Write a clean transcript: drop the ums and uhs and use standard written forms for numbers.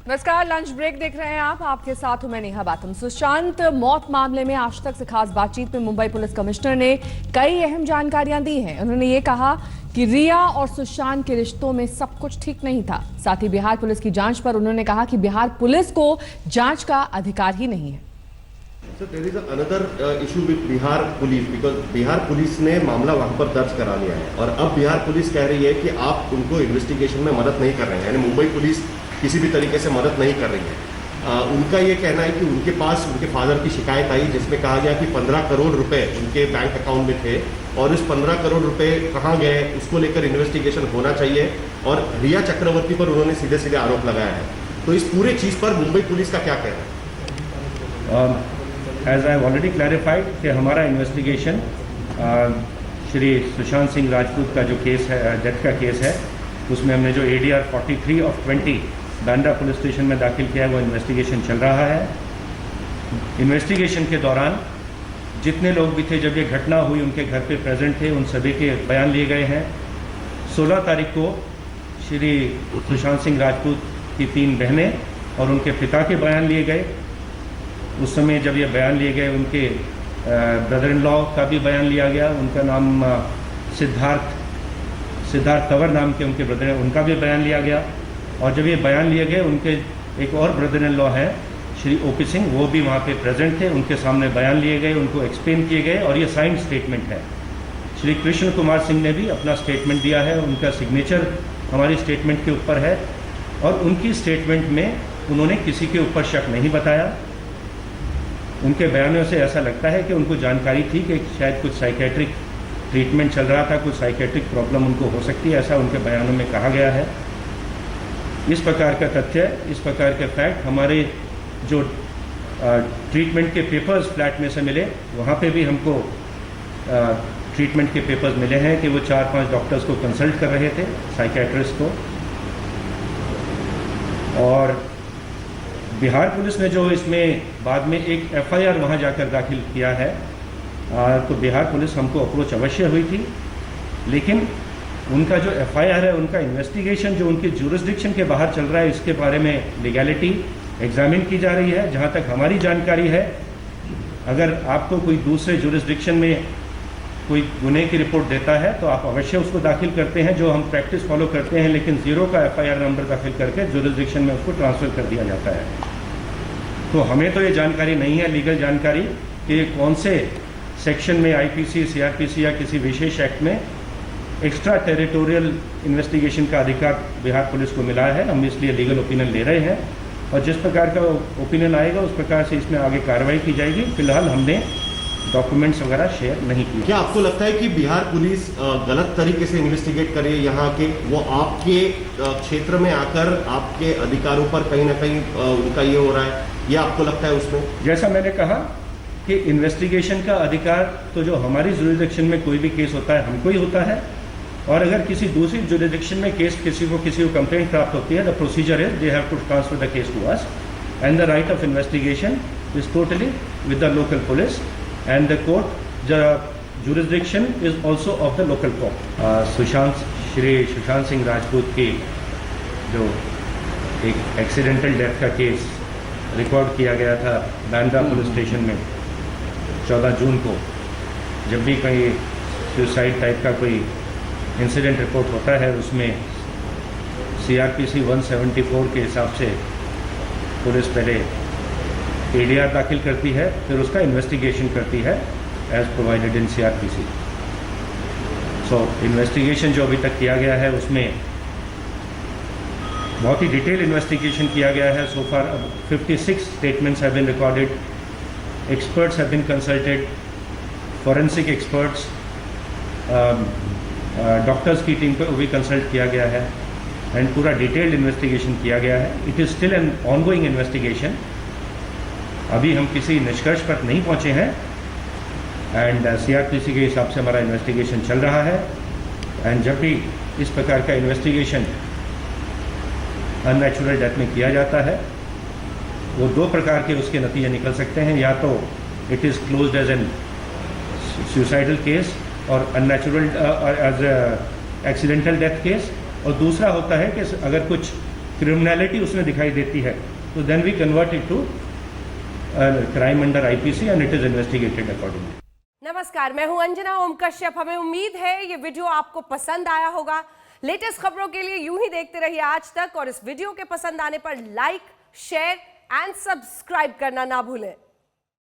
नमस्कार, lunch break देख रहे हैं आप। आपके साथ हूं मैं नेहा बातम। सुशांत मौत मामले में आज तक से खास बातचीत में मुंबई पुलिस कमिश्नर ने कई अहम जानकारियां दी हैं। उन्होंने ये कहा कि रिया और सुशांत के रिश्तों में सब कुछ ठीक नहीं था। साथ ही बिहार पुलिस की जांच पर उन्होंने कहा कि बिहार पुलिस को जांच का अधिकार ही नहीं है। So there is another issue with Bihar police because Bihar police ने मामला वहां पर दर्ज करा लिया है और अब बिहार पुलिस कह रही है कि आप उनको इन्वेस्टिगेशन में मदद नहीं कर रहे हैं, यानी मुंबई पुलिस किसी भी तरीके से मदद नहीं कर रही है। उनका ये कहना है कि उनके पास उनके फादर की शिकायत आई जिसमें कहा गया कि 15 करोड़ रुपए उनके बैंक अकाउंट में थे और उस 15 करोड़ रुपए कहाँ गए उसको लेकर इन्वेस्टिगेशन होना चाहिए और रिया चक्रवर्ती पर उन्होंने सीधे सीधे आरोप लगाया है। तो इस पूरे चीज़ पर मुंबई पुलिस का क्या कहना है? एज आई ऑलरेडी क्लैरिफाइड कि हमारा इन्वेस्टिगेशन श्री सुशांत सिंह राजपूत का जो केस है, डेथ का केस है, उसमें हमने जो ADR 43/20 बांद्रा पुलिस स्टेशन में दाखिल किया है वो इन्वेस्टिगेशन चल रहा है। इन्वेस्टिगेशन के दौरान जितने लोग भी थे जब ये घटना हुई उनके घर पे प्रेजेंट थे, उन सभी के बयान लिए गए हैं। 16 तारीख को श्री सुशांत सिंह राजपूत की 3 बहनें और उनके पिता के बयान लिए गए। उस समय जब ये बयान लिए गए उनके ब्रदर इन लॉ का भी बयान लिया गया। उनका नाम सिद्धार्थ तंवर नाम के उनके ब्रदर हैं, उनका भी बयान लिया गया। और जब ये बयान लिए गए उनके एक और ब्रदर इन लॉ हैं श्री OP सिंह, वो भी वहाँ पे प्रेजेंट थे। उनके सामने बयान लिए गए, उनको एक्सप्लेन किए गए और ये साइंड स्टेटमेंट है। श्री कृष्ण कुमार सिंह ने भी अपना स्टेटमेंट दिया है, उनका सिग्नेचर हमारी स्टेटमेंट के ऊपर है और उनकी स्टेटमेंट में उन्होंने किसी के ऊपर शक नहीं बताया। उनके बयानों से ऐसा लगता है कि उनको जानकारी थी कि शायद कुछ साइकेट्रिक ट्रीटमेंट चल रहा था, कुछ साइकेट्रिक प्रॉब्लम उनको हो सकती है, ऐसा उनके बयानों में कहा गया है। इस प्रकार का तथ्य, इस प्रकार के फैक्ट हमारे जो ट्रीटमेंट के पेपर्स फ्लैट में से मिले, वहाँ पे भी हमको ट्रीटमेंट के पेपर्स मिले हैं कि वो 4-5 डॉक्टर्स को कंसल्ट कर रहे थे, साइकेट्रिस्ट को। और बिहार पुलिस ने जो इसमें बाद में एक FIR वहाँ जाकर दाखिल किया है, तो बिहार पुलिस हमको अप्रोच अवश्य हुई थी, लेकिन उनका जो FIR है, उनका इन्वेस्टिगेशन जो उनकी जुरिस्डिक्शन के बाहर चल रहा है, इसके बारे में लीगैलिटी एग्जामिन की जा रही है। जहाँ तक हमारी जानकारी है, अगर आपको कोई दूसरे जुरिस्डिक्शन में कोई गुने की रिपोर्ट देता है तो आप अवश्य उसको दाखिल करते हैं, जो हम प्रैक्टिस फॉलो करते हैं, लेकिन 0 का FIR नंबर दाखिल करके जुरिस्डिक्शन में उसको ट्रांसफ़र कर दिया जाता है। तो हमें तो ये जानकारी नहीं है, लीगल जानकारी, कि कौन से सेक्शन में IPC, CRPC या किसी विशेष एक्ट में एक्स्ट्रा टेरिटोरियल इन्वेस्टिगेशन का अधिकार बिहार पुलिस को मिला है। हम इसलिए लीगल ओपिनियन ले रहे हैं और जिस प्रकार का ओपिनियन आएगा उस प्रकार से इसमें आगे कार्रवाई की जाएगी। फिलहाल हमने डॉक्यूमेंट्स वगैरह शेयर नहीं किए। क्या आपको लगता है कि बिहार पुलिस गलत तरीके से इन्वेस्टिगेट करे, यहाँ के वो आपके क्षेत्र में आकर आपके अधिकारों पर कहीं ना कहीं उनका ये हो रहा है, ये आपको लगता है उसमें? जैसा मैंने कहा कि इन्वेस्टिगेशन का अधिकार तो जो हमारी जुरिस्डिक्शन में कोई भी केस होता है हमको ही होता है, और अगर किसी दूसरी जुरिस्डिक्शन में केस किसी को कंप्लेंट प्राप्त होती है, the procedure is they have to transfer the case to us and the right of investigation is totally with the local police and the court, the jurisdiction is also of the local court. Shri Sushant Singh Rajput की जो एक accidental death का case record किया गया था Bandra police station में 14 जून को, जब भी कहीं सुसाइड टाइप का कोई इंसिडेंट रिपोर्ट होता है उसमें CRPC 174 के हिसाब से पुलिस पहले ADR दाखिल करती है, फिर उसका इन्वेस्टिगेशन करती है as provided in CRPC। So investigation जो अभी तक किया गया है उसमें बहुत ही डिटेल इन्वेस्टिगेशन किया गया है। So far 56 statements have been recorded, experts have been consulted, forensic experts, doctors की टीम को भी कंसल्ट किया गया है एंड पूरा डिटेल्ड इन्वेस्टिगेशन किया गया है। It is still an ongoing investigation, अभी हम किसी निष्कर्ष पर नहीं पहुंचे हैं एंड CRPC के हिसाब से हमारा इन्वेस्टिगेशन चल रहा है। एंड जब भी इस प्रकार का इन्वेस्टिगेशन अननेचुरल डेथ में किया जाता है, वो 2 प्रकार के उसके नतीजे निकल सकते हैं। या तो it is closed as an suicidal case और unnatural as accidental death case, और दूसरा होता है कि अगर कुछ क्रिमिनलिटी उसमें दिखाई देती है, तो then we convert it to crime under IPC and it is investigated accordingly. नमस्कार, मैं हूं अंजना ओम कश्यप। हमें उम्मीद है ये वीडियो आपको पसंद आया होगा। लेटेस्ट खबरों के लिए यूं ही देखते रहिए आज तक, और इस वीडियो के पसंद आने पर लाइक, शेयर एंड सब्सक्राइब करना ना भूलें।